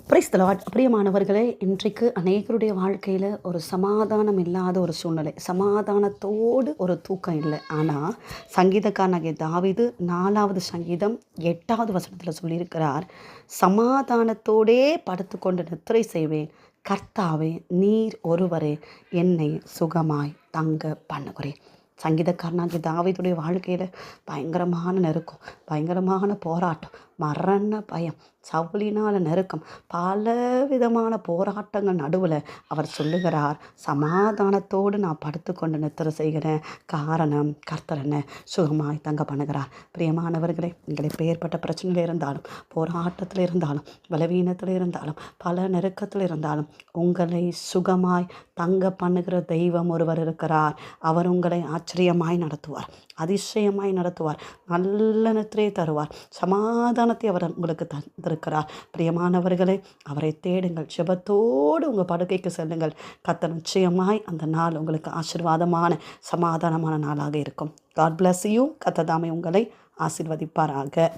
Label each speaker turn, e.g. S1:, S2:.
S1: Praise the Lord. பிரியமானவர்களே, இன்றைக்கு அநேகருடைய வாழ்க்கையில் ஒரு சமாதானம் இல்லாத ஒரு சூழ்நிலை, சமாதானத்தோடு ஒரு தூக்கம் இல்லை. ஆனால் சங்கீதக்காரனாகிய தாவீது 4வது சங்கீதம் 8வது வசனத்தில் சொல்லியிருக்கிறார், சமாதானத்தோடே படுத்துக்கொண்டு நித்திரை செய்வேன், கர்த்தாவே நீர் ஒருவரே என்னை சுகமாய் தங்க பண்ணுகிறேன். சங்கீதக்காரனாகிய தாவீதுடைய வாழ்க்கையில் பயங்கரமான நெருக்கம், பயங்கரமான போராட்டம், மரண பயம், சவுலினால் நெருக்கம், பல விதமான போராட்டங்கள் நடுவில் அவர் சொல்லுகிறார், சமாதானத்தோடு நான் படுத்துக்கொண்டு நித்திரை செய்கிறேன், காரணம் கர்த்தர் என்ன சுகமாய் தங்க பண்ணுகிறார். பிரியமானவர்களே, எங்களை பெயர்பட்ட பிரச்சனையில் இருந்தாலும், போராட்டத்தில் இருந்தாலும், பலவீனத்தில் இருந்தாலும், பல நெருக்கத்தில் இருந்தாலும் உங்களை சுகமாய் தங்க பண்ணுகிற தெய்வம் ஒருவர் இருக்கிறார். அவர் உங்களை ஆச்சரியமாய் நடத்துவார், அதிசயமாய் நடத்துவார், நல்ல நித்திரையை தருவார், சமாதானத்தை அவர் உங்களுக்கு தந்திருக்கிறார். பிரியமானவர்களே, அவரை தேடுங்கள், ஜெபத்தோடு உங்கள் படுக்கைக்கு செல்லுங்கள். கர்த்தர் நிச்சயமாய் அந்த நாள் உங்களுக்கு ஆசீர்வாதமான சமாதானமான நாளாக இருக்கும். God bless you. கர்த்தர் தாமே உங்களை ஆசீர்வதிப்பாராக.